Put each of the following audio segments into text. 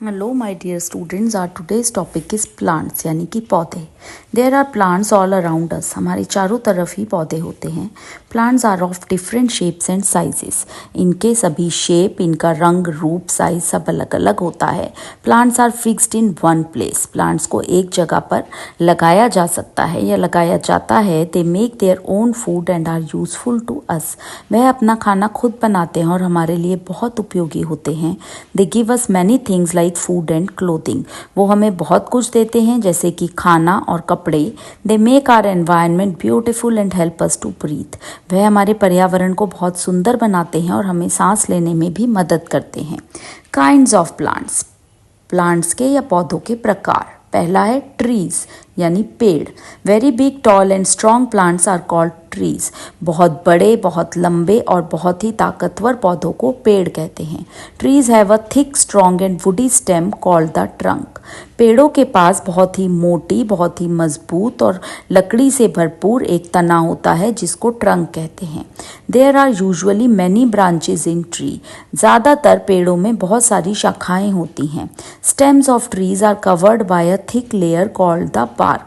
Hello my dear students, our today's topic is plants यानी कि पौधे। There are plants all around us. हमारे चारों तरफ ही पौधे होते हैं। Plants are of different shapes and sizes. इनके सभी शेप, इनका रंग, रूप, साइज सब अलग अलग होता है। Plants are fixed in one place. Plants को एक जगह पर लगाया जा सकता है या लगाया जाता है। They make their own food and are useful to us. वह अपना खाना खुद बनाते हैं और हमारे लिए बहुत उपयोगी होते हैं। They give us many things like food and clothing. वो हमें बहुत कुछ देते हैं जैसे कि खाना और कपड़े। They make our environment beautiful and help us to breathe. वह हमारे पर्यावरण को बहुत सुंदर बनाते हैं और हमें सांस लेने में भी मदद करते हैं। Kinds of plants. प्लांट्स के या पौधों के प्रकार। पहला है ट्रीज यानी पेड़। Very big, tall and strong plants are called trees. बहुत बड़े, बहुत लंबे और बहुत ही ताकतवर पौधों को पेड़ कहते हैं। Trees have a thick, strong and woody stem called the trunk. पेड़ों के पास बहुत ही मोटी, बहुत ही मजबूत और लकड़ी से भरपूर एक तना होता है जिसको ट्रंक कहते हैं। There are usually many branches in tree. ज़्यादातर पेड़ों में बहुत सारी शाखाएं होती हैं। Stems of trees are covered by a thick layer called the bark.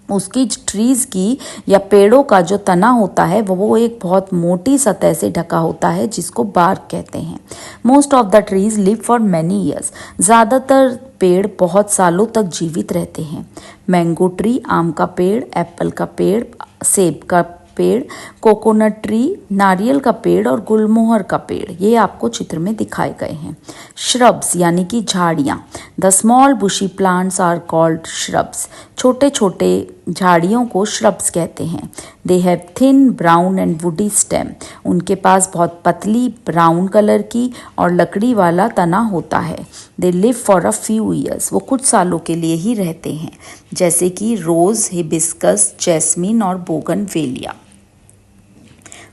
उसकी ट्रीज की या पेड़ों का जो तना होता है वो एक बहुत मोटी सतह से ढका होता है जिसको बार्क कहते हैं। Most of the trees live for many years. ज़्यादातर पेड़ बहुत सालों तक जीवित रहते हैं। मैंगो ट्री, आम का पेड़, एप्पल का पेड़, सेब का पेड़, कोकोनट ट्री, नारियल का पेड़ और गुलमोहर का पेड़, ये आपको चित्र में दिखाए गए हैं। श्रब्स यानी कि झाड़ियाँ। The small bushy plants are called shrubs. छोटे छोटे झाड़ियों को श्रब्स कहते हैं। They have thin, brown and woody stem. उनके पास बहुत पतली ब्राउन कलर की और लकड़ी वाला तना होता है। They live for a few years. वो कुछ सालों के लिए ही रहते हैं, जैसे कि रोज, हिबिस्कस, जैस्मिन और बोगनवेलिया।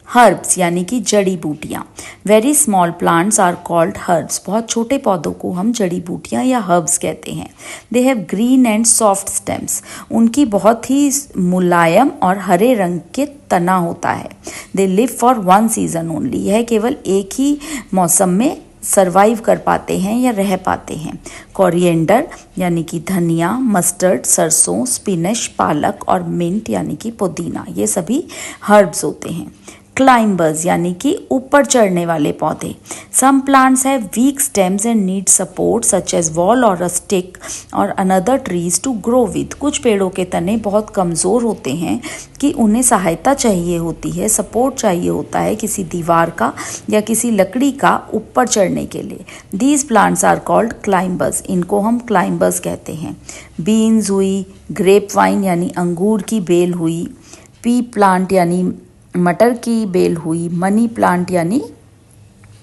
हर्ब्स यानी कि जड़ी बूटियाँ। Very small plants are called herbs. बहुत छोटे पौधों को हम जड़ी बूटियाँ या हर्ब्स कहते हैं। They have green and soft stems. उनकी बहुत ही मुलायम और हरे रंग के तना होता है। They live for one season only. यह केवल एक ही मौसम में सरवाइव कर पाते हैं या रह पाते हैं। कोरिएंडर यानी कि धनिया, मस्टर्ड, सरसों, स्पिनच, पालक और मिंट यानी कि पुदीना, ये सभी हर्ब्स होते हैं। क्लाइंबर्स यानी कि ऊपर चढ़ने वाले पौधे। Some plants have weak stems and need support such as wall or a stick or another trees to grow with. कुछ पेड़ों के तने बहुत कमज़ोर होते हैं कि उन्हें सहायता चाहिए होती है, सपोर्ट चाहिए होता है किसी दीवार का या किसी लकड़ी का ऊपर चढ़ने के लिए। These plants are called climbers. इनको हम क्लाइंबर्स कहते हैं। बीन्स हुई, ग्रेप वाइन यानी अंगूर की बेल हुई, पी प्लांट यानी मटर की बेल हुई, मनी प्लांट यानी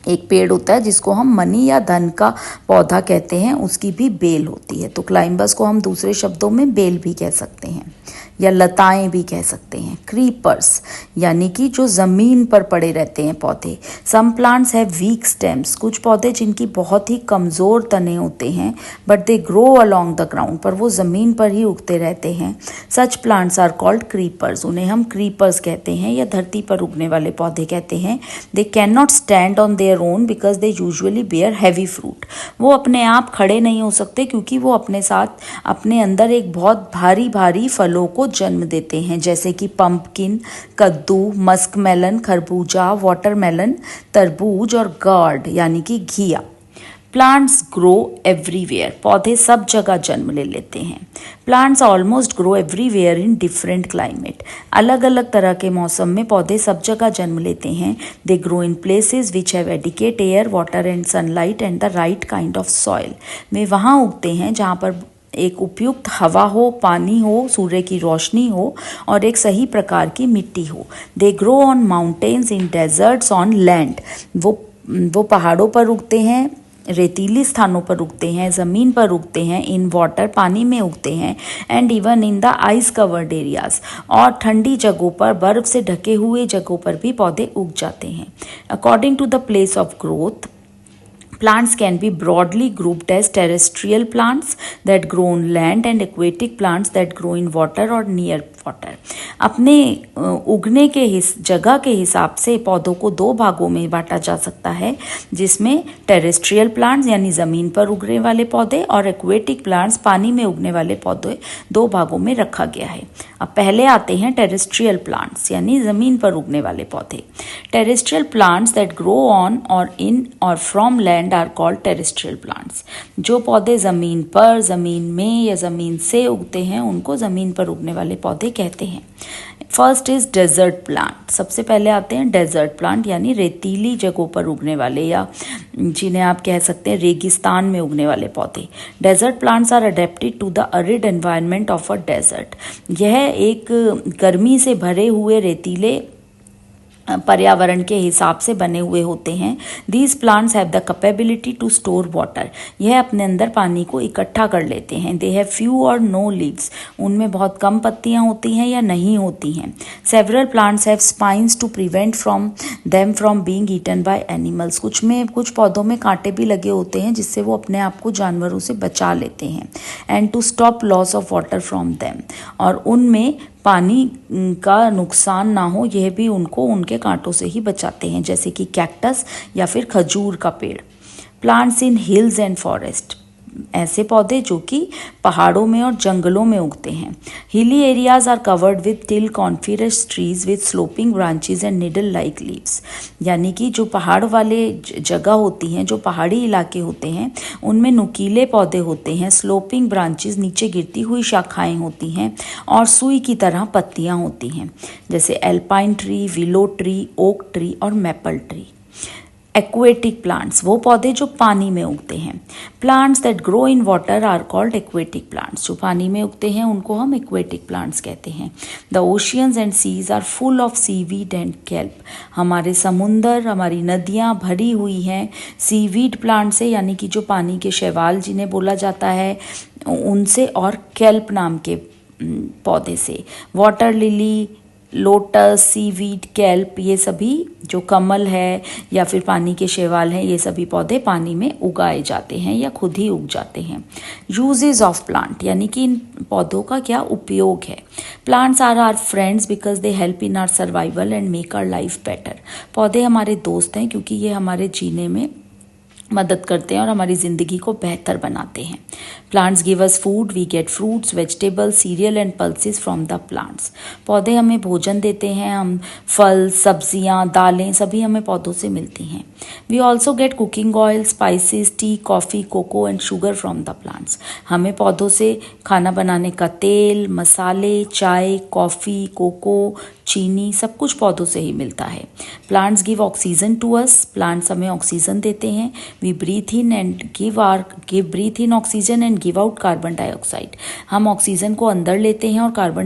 एक पेड़ होता है जिसको हम मनी या धन का पौधा कहते हैं, उसकी भी बेल होती है। तो क्लाइंबर्स को हम दूसरे शब्दों में बेल भी कह सकते हैं या लताएं भी कह सकते हैं। क्रीपर्स यानी कि जो ज़मीन पर पड़े रहते हैं पौधे। Some plants have weak stems. कुछ पौधे जिनकी बहुत ही कमज़ोर तने होते हैं but they grow along the ground, पर वो ज़मीन पर ही उगते रहते हैं। Such plants are called creepers. उन्हें हम क्रीपर्स कहते हैं या धरती पर उगने वाले पौधे कहते हैं। They can not stand on their own because they usually bear heavy fruit. वो अपने आप खड़े नहीं हो सकते क्योंकि वो अपने साथ अपने अंदर एक बहुत भारी भारी फलों को जन्म देते हैं, जैसे कि पंपकिन, कद्दू, मस्क मेलन, खरबूजा, वाटरमेलन, तरबूज और गार्ड यानी कि घिया। Plants grow everywhere. पौधे सब जगह जन्म ले लेते हैं। Plants almost grow everywhere in different climate. अलग अलग तरह के मौसम में पौधे सब जगह जन्म लेते हैं। They grow in places which have adequate air, water and sunlight and the right kind of soil. वे वहाँ उगते हैं जहाँ पर एक उपयुक्त हवा हो, पानी हो, सूर्य की रोशनी हो और एक सही प्रकार की मिट्टी हो। They grow on mountains, in desserts, on land. वो पहाड़ों पर उगते हैं, रेतीली स्थानों पर उगते हैं, ज़मीन पर उगते हैं, इन वाटर पानी में उगते हैं, and even in the ice covered areas. और ठंडी जगहों पर, बर्फ से ढके हुए जगहों पर भी पौधे उग जाते हैं। According to the place of growth, Plants can be broadly grouped as terrestrial plants that grow on land and aquatic plants that grow in water or near water. अपने उगने के जगह के हिसाब से पौधों को दो भागों में बांटा जा सकता है, जिसमें टेरेस्ट्रियल प्लांट्स यानी ज़मीन पर उगने वाले पौधे और एक्वेटिक प्लांट्स पानी में उगने वाले पौधे दो भागों में रखा गया है। अब पहले आते हैं टेरेस्ट्रियल प्लांट्स यानी ज़मीन पर उगने वाले पौधे। Terrestrial plants that grow on or in or from land are called terrestrial plants. जो पौधे ज़मीन पर, ज़मीन में या ज़मीन से उगते हैं उनको ज़मीन पर उगने वाले पौधे कहते हैं। First is desert plant. सबसे पहले आते हैं डेजर्ट प्लांट यानी रेतीली जगहों पर उगने वाले या जिन्हें आप कह सकते हैं रेगिस्तान में उगने वाले पौधे। Desert plants are adapted to the arid environment of a desert. यह एक गर्मी से भरे हुए रेतीले पर्यावरण के हिसाब से बने हुए होते हैं। These plants have the capability to store water. यह अपने अंदर पानी को इकट्ठा कर लेते हैं। They have few or no leaves. उनमें बहुत कम पत्तियां होती हैं या नहीं होती हैं। Several plants have spines to prevent from being eaten by animals. कुछ पौधों में कांटे भी लगे होते हैं जिससे वो अपने आप को जानवरों से बचा लेते हैं। And to stop loss of water from them. और उनमें पानी का नुकसान ना हो यह भी उनको उनके कांटों से ही बचाते हैं, जैसे कि कैक्टस या फिर खजूर का पेड़। Plants in hills and forest. ऐसे पौधे जो कि पहाड़ों में और जंगलों में उगते हैं। Hilly areas are covered with tall coniferous trees with sloping branches and needle like leaves. यानी कि जो पहाड़ वाले जगह होती हैं, जो पहाड़ी इलाके होते हैं, उनमें नुकीले पौधे होते हैं, स्लोपिंग ब्रांचेज नीचे गिरती हुई शाखाएं होती हैं और सुई की तरह पत्तियां होती हैं, जैसे alpine tree, willow tree, oak tree और मैपल ट्री। एक्वेटिक प्लांट्स, वो पौधे जो पानी में उगते हैं। Plants that grow in water are called aquatic plants. जो पानी में उगते हैं उनको हम एक्वेटिक प्लांट्स कहते हैं। The oceans and seas are full of seaweed and kelp. हमारे समुंदर, हमारी नदियाँ भरी हुई हैं सीवीड प्लांट से, यानी कि जो पानी के शैवाल जिन्हें बोला जाता है उनसे, और केल्प नाम के पौधे से। Water lily, lotus, seaweed, kelp, ये सभी जो कमल है या फिर पानी के शैवाल हैं, ये सभी पौधे पानी में उगाए जाते हैं या खुद ही उग जाते हैं। यूजेस ऑफ प्लांट, यानी कि इन पौधों का क्या उपयोग है। Plants are our friends because they help in our survival and make our life better. पौधे हमारे दोस्त हैं क्योंकि ये हमारे जीने में मदद करते हैं और हमारी ज़िंदगी को बेहतर बनाते हैं। Plants give us food, we get fruits, vegetables, cereal and pulses from the plants. पौधे हमें भोजन देते हैं, हम फल, सब्जियां, दालें सभी हमें पौधों से मिलती हैं। We also get cooking oil, spices, tea, coffee, cocoa and sugar from the plants. हमें पौधों से खाना बनाने का तेल, मसाले, चाय, कॉफ़ी, कोको, चीनी सब कुछ पौधों से ही मिलता है। Plants give oxygen to us. Plants हमें ऑक्सीजन देते हैं। We breathe in oxygen and give out carbon dioxide. हम ऑक्सीजन को अंदर लेते हैं और कार्बन